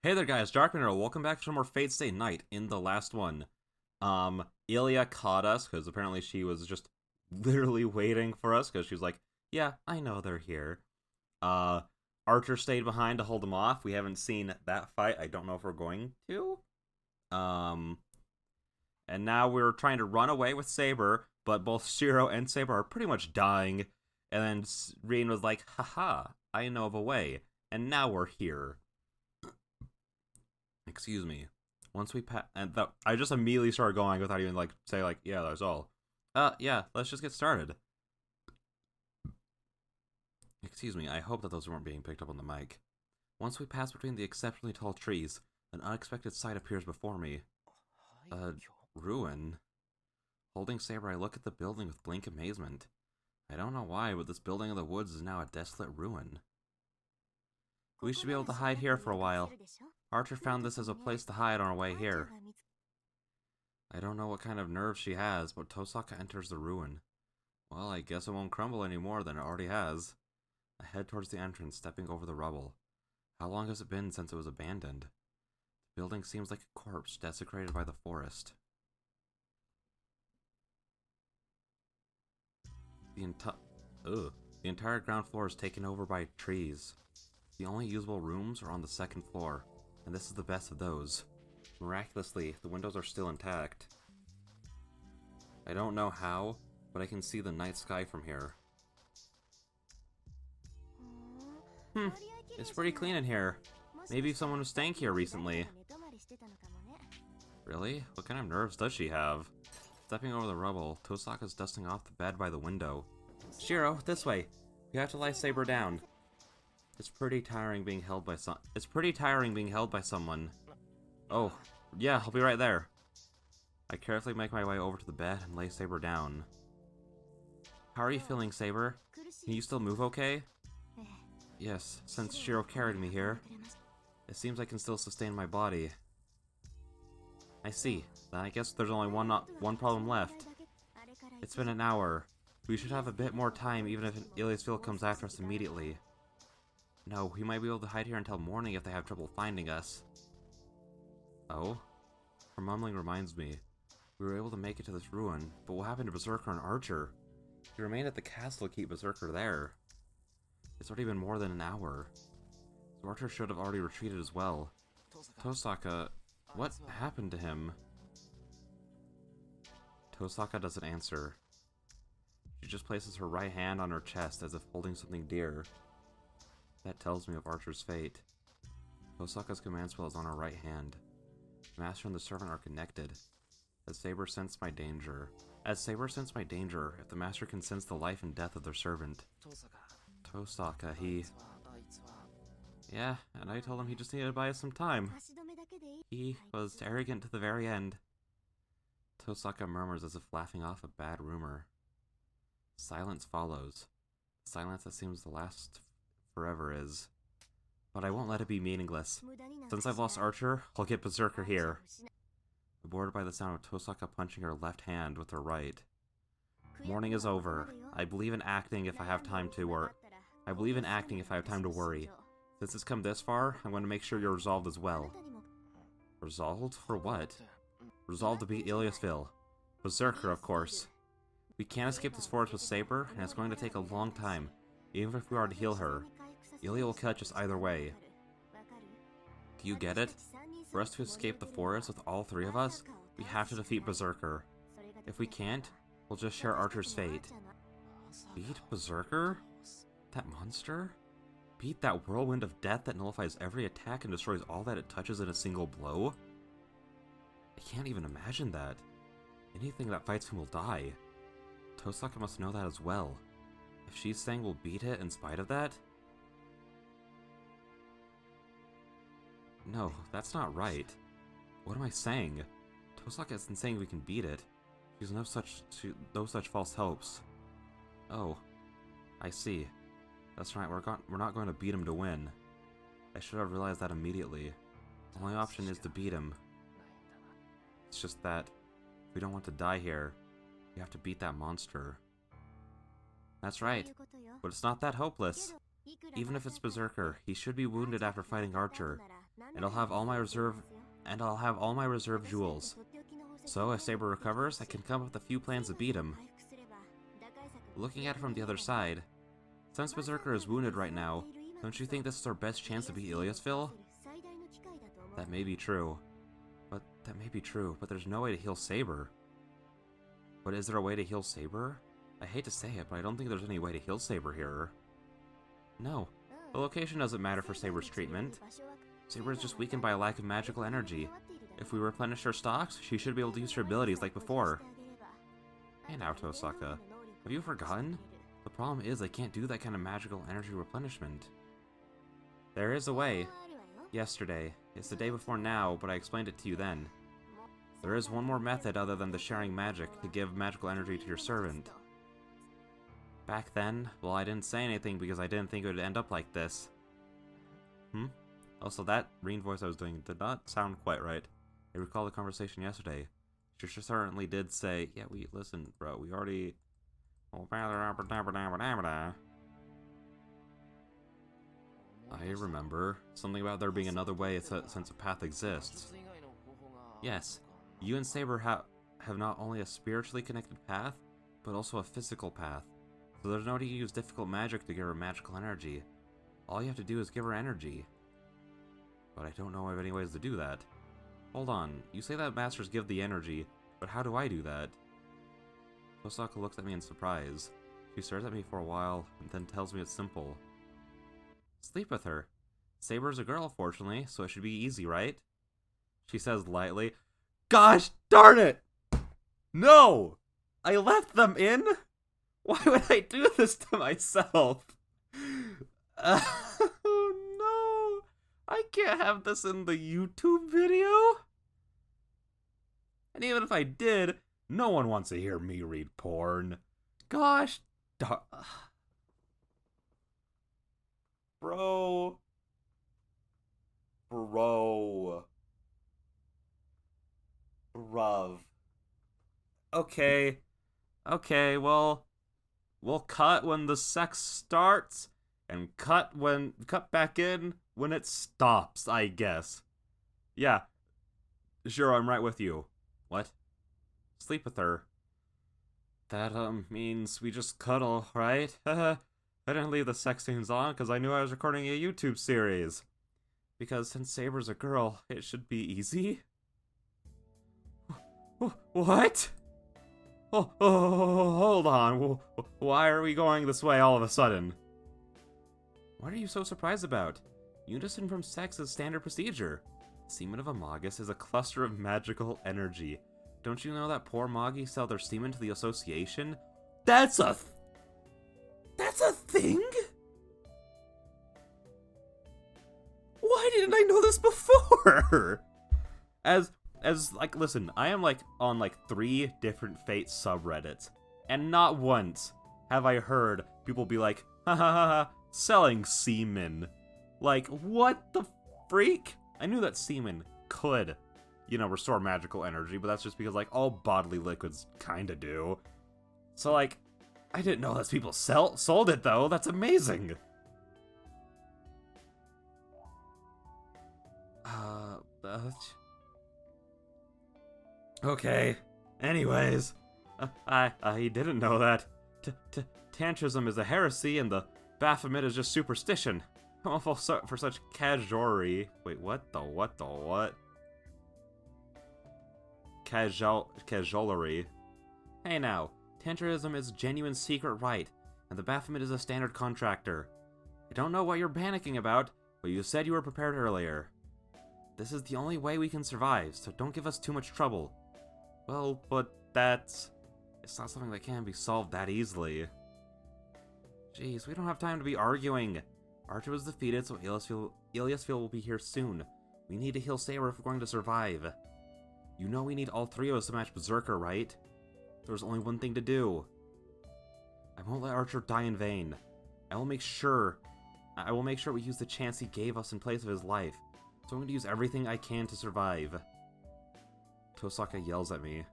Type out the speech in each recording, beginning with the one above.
Hey there guys, Darkman, welcome back to some more Fate Stay Night. In the last one, Ilya caught us, because apparently she was just literally waiting for us, because she was like, yeah, I know they're here. Uh, Archer stayed behind to hold them off. We haven't seen that fight. I don't know if we're going to. Um, and now we're trying to run away with Saber, but both Shiro and Saber are pretty much dying. And then Reen was like, haha, I know of a way. And now we're here. Excuse me. Once we I just immediately started going without even say yeah, that's all. Yeah, let's just get started. Excuse me. I hope that those weren't being picked up on the mic. Once we pass between the exceptionally tall trees, an unexpected sight appears before me. A ruin. Holding Saber, I look at the building with blank amazement. I don't know why, but this building in the woods is now a desolate ruin. We should be able to hide here for a while. Archer found this as a place to hide on our way here. I don't know what kind of nerve she has, but Tosaka enters the ruin. Well, I guess it won't crumble any more than it already has. I head towards the entrance, stepping over the rubble. How long has it been since it was abandoned? The building seems like a corpse desecrated by the forest. The entire ground floor is taken over by trees. The only usable rooms are on the second floor, and this is the best of those. Miraculously, the windows are still intact. I don't know how, but I can see the night sky from here. It's pretty clean in here. Maybe someone was staying here recently. Really? What kind of nerves does she have? Stepping over the rubble, Tosaka's dusting off the bed by the window. Shiro, this way! We have to lie Saber down. It's pretty tiring being held by someone. Oh, yeah, I'll be right there. I carefully make my way over to the bed and lay Saber down. How are you feeling, Saber? Can you still move okay? Yes, since Shiro carried me here. It seems I can still sustain my body. I see. Then I guess there's only one problem left. It's been an hour. We should have a bit more time even if Iliasville comes after us immediately. No, we might be able to hide here until morning if they have trouble finding us. Oh? Her mumbling reminds me. We were able to make it to this ruin, but what happened to Berserker and Archer? We remained at the castle to keep Berserker there. It's already been more than an hour. So Archer should have already retreated as well. Tosaka, what happened to him? Tosaka doesn't answer. She just places her right hand on her chest as if holding something dear. That tells me of Archer's fate. Tosaka's command spell is on her right hand. The master and the servant are connected. As Saber sensed my danger, if the master can sense the life and death of their servant. Tosaka, Yeah, and I told him he just needed to buy us some time. He was arrogant to the very end. Tosaka murmurs as if laughing off a bad rumor. Silence follows. Silence that seems to last forever is. But I won't let it be meaningless. Since I've lost Archer, I'll get Berserker here. Bored by the sound of Tosaka punching her left hand with her right. Morning is over. I believe in acting if I have time to worry. Since it's come this far, I'm going to make sure you're resolved as well. Resolved? For what? Resolved to beat Iliasville. Berserker, of course. We can't escape this forest with Saber, and it's going to take a long time, even if we are to heal her. Ilya will catch us either way. Do you get it? For us to escape the forest with all three of us, we have to defeat Berserker. If we can't, we'll just share Archer's fate. Beat Berserker? That monster? Beat that whirlwind of death that nullifies every attack and destroys all that it touches in a single blow? I can't even imagine that. Anything that fights him will die. Tosaka must know that as well. If she's saying we'll beat it in spite of that? No, that's not right. What am I saying? Tosaka isn't saying we can beat it. She's no such false hopes. Oh, I see. That's right, we're not going to beat him to win. I should have realized that immediately. The only option is to beat him. It's just that, if we don't want to die here, we have to beat that monster. That's right, but it's not that hopeless. Even if it's Berserker, he should be wounded after fighting Archer. and I'll have all my reserve jewels. So, if Saber recovers, I can come up with a few plans to beat him. Looking at it from the other side, since Berserker is wounded right now, don't you think this is our best chance to beat Iliasville? That may be true. But there's no way to heal Saber. But is there a way to heal Saber? I hate to say it, but I don't think there's any way to heal Saber here. No, the location doesn't matter for Saber's treatment. Saber is just weakened by a lack of magical energy. If we replenish her stocks, she should be able to use her abilities like before. Hey now, Tosaka. Have you forgotten? The problem is I can't do that kind of magical energy replenishment. There is a way. Yesterday. It's the day before now, but I explained it to you then. There is one more method other than the sharing magic to give magical energy to your servant. Back then, well, I didn't say anything because I didn't think it would end up like this. Also, that Reen voice I was doing did not sound quite right. I recall the conversation yesterday. She certainly did say, yeah, listen, bro, we already... I remember. Something about there being another way since a path exists. Yes, you and Saber have not only a spiritually connected path, but also a physical path. So there's no need to use difficult magic to give her magical energy. All you have to do is give her energy. But I don't know of any ways to do that. Hold on, you say that masters give the energy, but how do I do that? Tosaka looks at me in surprise. She stares at me for a while, and then tells me it's simple. Sleep with her. Saber's a girl, fortunately, so it should be easy, right? She says lightly, Gosh darn it! No! I left them in? Why would I do this to myself? Oh no! I can't have this in the YouTube video? And even if I did, no one wants to hear me read porn. Gosh darn... Bro. Bruv. Okay, well, we'll cut when the sex starts, and cut back in when it stops, I guess. Yeah, sure, I'm right with you. What? Sleep with her. That, means we just cuddle, right? I didn't leave the sex scenes on because I knew I was recording a YouTube series. Because since Saber's a girl, it should be easy? What? Oh, hold on. Why are we going this way all of a sudden? What are you so surprised about? Unison from sex is standard procedure. Semen of a Magus is a cluster of magical energy. Don't you know that poor Moggies sell their semen to the association? That's a thing? Why didn't I know this before? Listen, I am on 3 different Fate subreddits, and not once have I heard people be like, ha ha ha ha, selling semen. Like, what the freak? I knew that semen could, restore magical energy, but that's just because, all bodily liquids kinda do. So, I didn't know that people sold it, though. That's amazing. Okay. Anyways, I didn't know that. Tantrism is a heresy, and the Baphomet is just superstition. I'm awful for such casualry. Wait, what? Casualry. Hey now, Tantrism is genuine secret rite, and the Baphomet is a standard contractor. I don't know what you're panicking about, but you said you were prepared earlier. This is the only way we can survive, so don't give us too much trouble. Well, but it's not something that can be solved that easily. Jeez, we don't have time to be arguing. Archer was defeated, so Iliasville will be here soon. We need to heal Saber if we're going to survive. You know we need all 3 of us to match Berserker, right? There's only one thing to do. I won't let Archer die in vain. I will make sure we use the chance he gave us in place of his life. So I'm going to use everything I can to survive. Tosaka yells at me.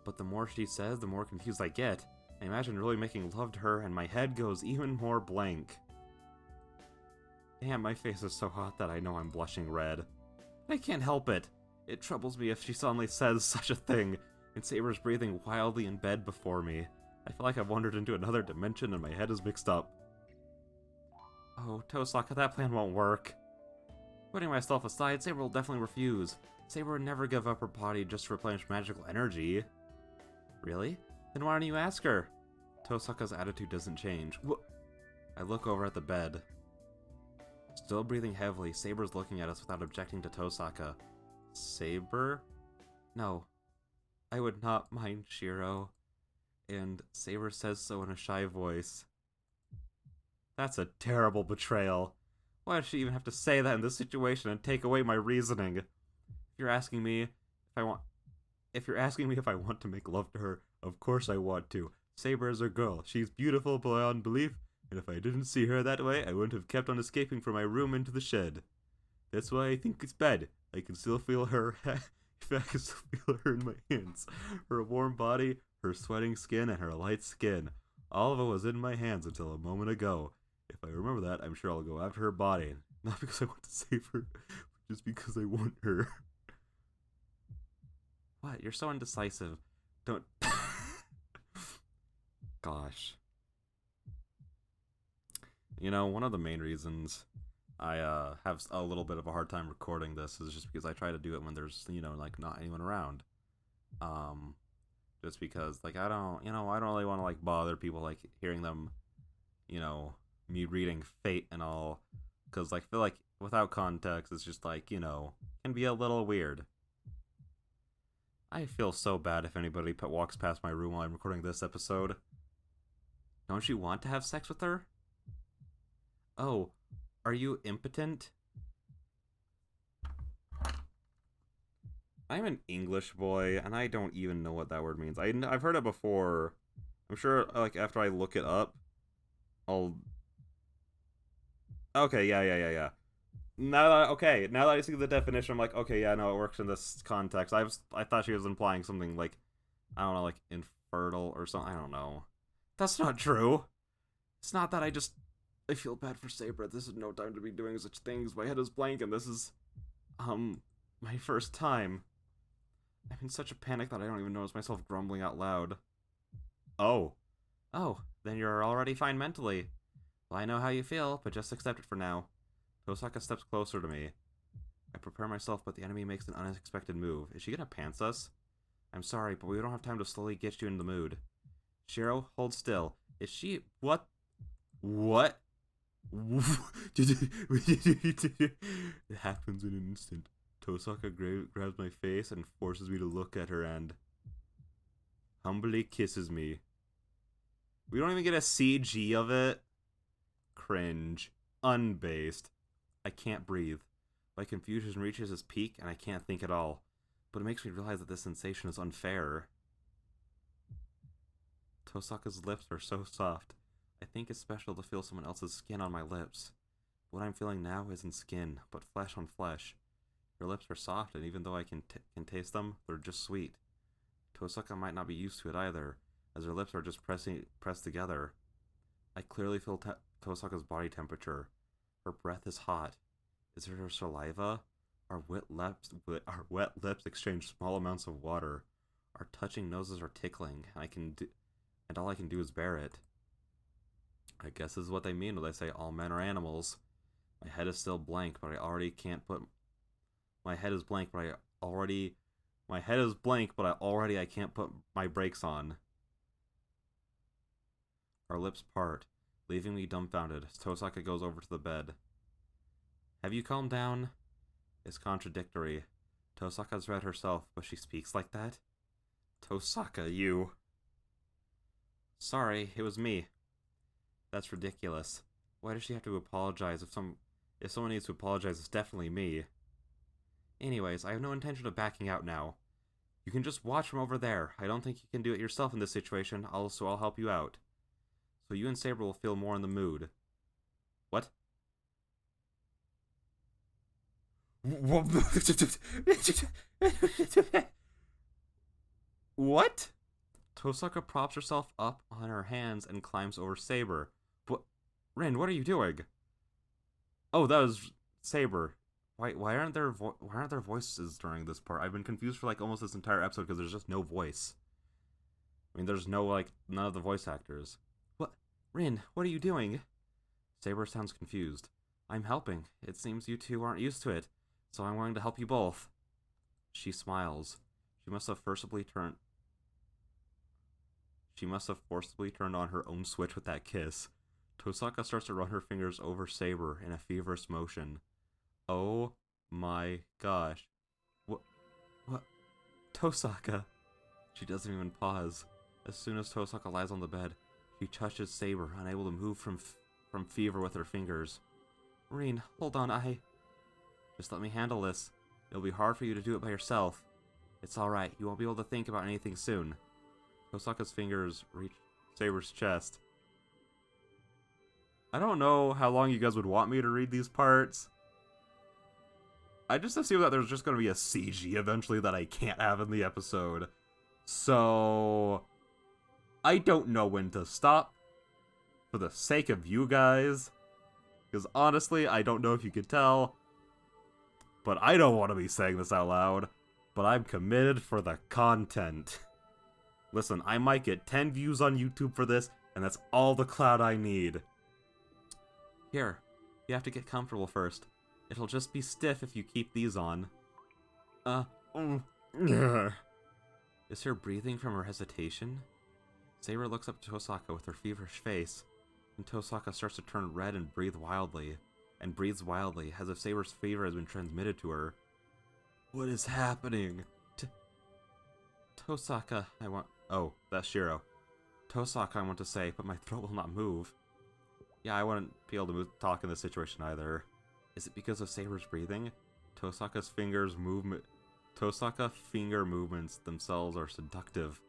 But the more she says, the more confused I get. I imagine really making love to her, and my head goes even more blank. Damn, my face is so hot that I know I'm blushing red. I can't help it. It troubles me if she suddenly says such a thing, and Saber's breathing wildly in bed before me. I feel like I've wandered into another dimension and my head is mixed up. Oh, Tosaka, that plan won't work. Putting myself aside, Saber will definitely refuse. Saber would never give up her body just to replenish magical energy. Really? Then why don't you ask her? Tosaka's attitude doesn't change. I look over at the bed. Still breathing heavily, Saber's looking at us without objecting to Tosaka. Saber? No. I would not mind Shiro. And Saber says so in a shy voice. That's a terrible betrayal. Why does she even have to say that in this situation and take away my reasoning? If you're asking me if I want to make love to her, of course I want to. Saber is a girl. She's beautiful beyond belief, and if I didn't see her that way, I wouldn't have kept on escaping from my room into the shed. That's why I think it's bad. I can still feel her. I can still feel her in my hands. Her warm body, her sweating skin, and her light skin. All of it was in my hands until a moment ago. If I remember that, I'm sure I'll go after her body. Not because I want to save her, but just because I want her. What? You're so indecisive. Don't... Gosh. You know, one of the main reasons I have a little bit of a hard time recording this is just because I try to do it when there's, you know, like, not anyone around. Just because, like, I don't really want to, like, bother people, like, hearing them, you know, me reading Fate and all, because, like, I feel like without context, it's just, like, you know, can be a little weird. I feel so bad if anybody walks past my room while I'm recording this episode. Don't you want to have sex with her? Oh, are you impotent? I'm an English boy, and I don't even know what that word means. I've heard it before. I'm sure, like, after I look it up, I'll... Okay, yeah. Now that I see the definition, I'm like, okay, yeah, no, it works in this context. I thought she was implying something like, I don't know, like infertile or something. I don't know. That's not true. It's not that I feel bad for Saber. This is no time to be doing such things. My head is blank, and this is, my first time. I'm in such a panic that I don't even notice myself grumbling out loud. Oh, then you're already fine mentally. Well, I know how you feel, but just accept it for now. Tosaka steps closer to me. I prepare myself, but the enemy makes an unexpected move. Is she gonna pants us? I'm sorry, but we don't have time to slowly get you in the mood. Shiro, hold still. Is she... What? It happens in an instant. Tosaka grabs my face and forces me to look at her and... humbly kisses me. We don't even get a CG of it. Cringe. Unbased. I can't breathe. My confusion reaches its peak and I can't think at all. But it makes me realize that this sensation is unfair. Tosaka's lips are so soft. I think it's special to feel someone else's skin on my lips. What I'm feeling now isn't skin, but flesh on flesh. Her lips are soft, and even though I can taste them, they're just sweet. Tosaka might not be used to it either, as her lips are just pressed together. I clearly feel Tosaka's body temperature. Her breath is hot. Is it her saliva? Our wet lips exchange small amounts of water. Our touching noses are tickling, and all I can do is bear it. I guess this is what they mean when they say all men are animals. My head is still blank, but I already can't put... My head is blank, but I can't put my brakes on. Our lips part, leaving me dumbfounded. Tosaka goes over to the bed. Have you calmed down? It's contradictory. Tosaka's read herself, but she speaks like that? Tosaka, you... Sorry, it was me. That's ridiculous. Why does she have to apologize? If someone needs to apologize, it's definitely me. Anyways, I have no intention of backing out now. You can just watch from over there. I don't think you can do it yourself in this situation, so I'll help you out. So you and Saber will feel more in the mood. What? What? Tosaka props herself up on her hands and climbs over Saber. But, Rin, what are you doing? Oh, that was Saber. Why aren't there voices during this part? I've been confused for like almost this entire episode because there's just no voice. I mean, there's no like none of the voice actors. What, Rin? What are you doing? Saber sounds confused. I'm helping. It seems you two aren't used to it, so I'm willing to help you both. She smiles. She must have forcibly turned. She must have forcibly turned on her own switch with that kiss. Tosaka starts to run her fingers over Saber in a feverish motion. Oh my gosh. What? What? Tosaka! She doesn't even pause. As soon as Tosaka lies on the bed, she touches Saber, unable to move from fever with her fingers. Rin, hold on, Just let me handle this. It'll be hard for you to do it by yourself. It's alright, you won't be able to think about anything soon. Tosaka's fingers reach Saber's chest. I don't know how long you guys would want me to read these parts. I just assume that there's just going to be a CG eventually that I can't have in the episode. So I don't know when to stop for the sake of you guys. Because honestly, I don't know if you could tell, but I don't want to be saying this out loud, but I'm committed for the content. Listen, I might get 10 views on YouTube for this, and that's all the clout I need. Here, you have to get comfortable first. It'll just be stiff if you keep these on. Is her breathing from her hesitation? Saber looks up to Tosaka with her feverish face, and Tosaka starts to turn red and breathes wildly, as if Saber's fever has been transmitted to her. What is happening? Tosaka, Oh, that's Shiro. Tosaka, I want to say, but my throat will not move. Yeah, I wouldn't be able to talk in this situation either. Is it because of Saber's breathing? Tosaka finger movements themselves are seductive.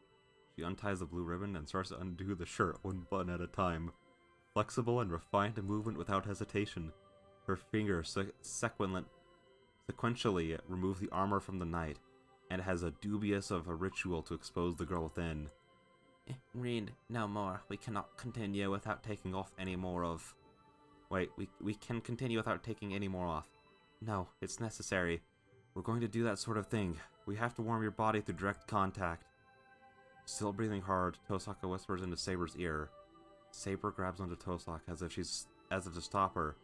She unties the blue ribbon and starts to undo the shirt one button at a time. Flexible and refined movement without hesitation. Her fingers sequentially remove the armor from the knight, and has a dubious of a ritual to expose the girl within. Rin, no more. We cannot continue without taking off any more of... Wait, we can continue without taking any more off. No, it's necessary. We're going to do that sort of thing. We have to warm your body through direct contact. Still breathing hard, Tosaka whispers into Saber's ear. Saber grabs onto Tosaka as if to stop her,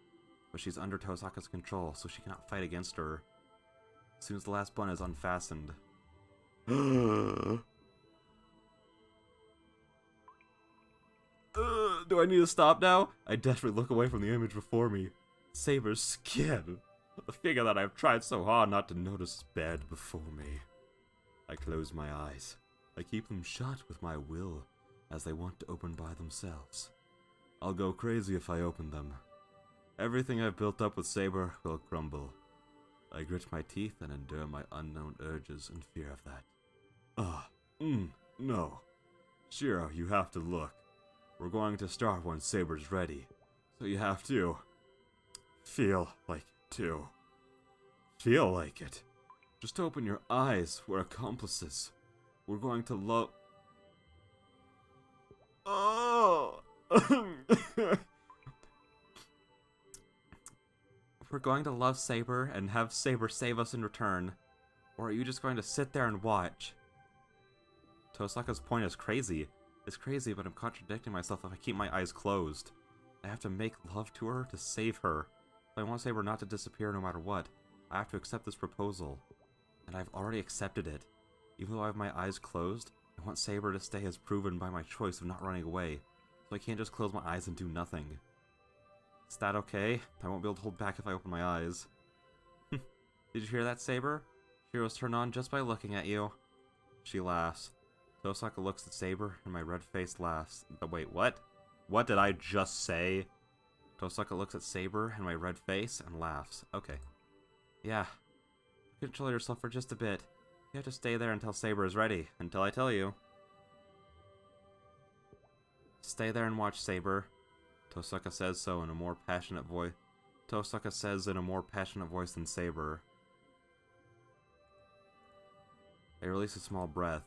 but she's under Tosaka's control, so she cannot fight against her. As soon as the last button is unfastened. Do I need to stop now? I desperately look away from the image before me. Saber's skin. The figure that I've tried so hard not to notice is bared before me. I close my eyes. I keep them shut with my will, as they want to open by themselves. I'll go crazy if I open them. Everything I've built up with Saber will crumble. I grit my teeth and endure my unknown urges in fear of that. No. Shiro, you have to look. We're going to start when Saber's ready, so you have to feel like it too. Feel like it. Just open your eyes. We're accomplices. We're going to love... Oh! We're going to love Saber and have Saber save us in return. Or are you just going to sit there and watch? Tosaka's point is crazy. It's crazy, but I'm contradicting myself if I keep my eyes closed. I have to make love to her to save her. If I want Saber not to disappear no matter what, I have to accept this proposal. And I've already accepted it. Even though I have my eyes closed, I want Saber to stay as proven by my choice of not running away. So I can't just close my eyes and do nothing. Is that okay? I won't be able to hold back if I open my eyes. Did you hear that, Saber? Shiro's turned on just by looking at you. She laughs. Tosaka looks at Saber, and my red face laughs. Wait, what? What did I just say? Tosaka looks at Saber and my red face and laughs. Okay. Yeah. Control yourself for just a bit. You have to stay there until Saber is ready. Until I tell you. Stay there and watch, Saber. Tosaka says so in a more passionate voice. Tosaka says in a more passionate voice than Saber. I release a small breath.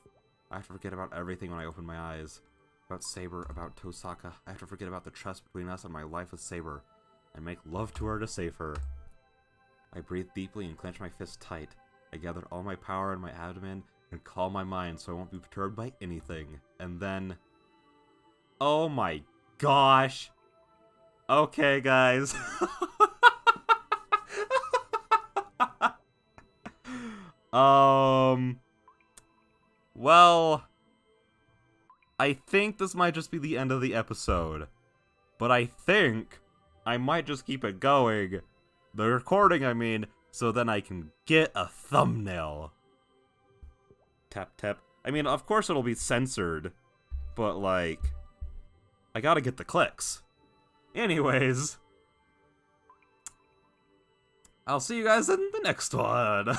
I have to forget about everything when I open my eyes. About Saber, about Tosaka. I have to forget about the trust between us and my life with Saber. and make love to her to save her. I breathed deeply and clenched my fists tight. I gathered all my power in my abdomen and calmed my mind so I won't be perturbed by anything. And then... Oh my gosh! Okay, guys. Well, I think this might just be the end of the episode. But I think I might just keep it going. The recording, I mean, so then I can get a thumbnail. Tap, tap. I mean, of course it'll be censored, but, like, I gotta get the clicks. Anyways, I'll see you guys in the next one.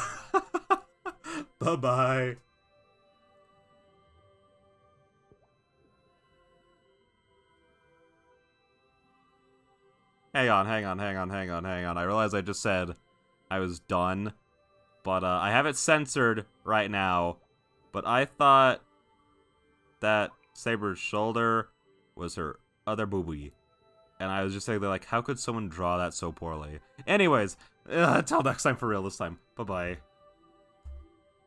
Bye-bye. Hang on. I realized I just said I was done, but I have it censored right now, but I thought that Saber's shoulder was her other boobie. And I was just saying, like, how could someone draw that so poorly? Anyways, until next time, for real this time. Bye-bye.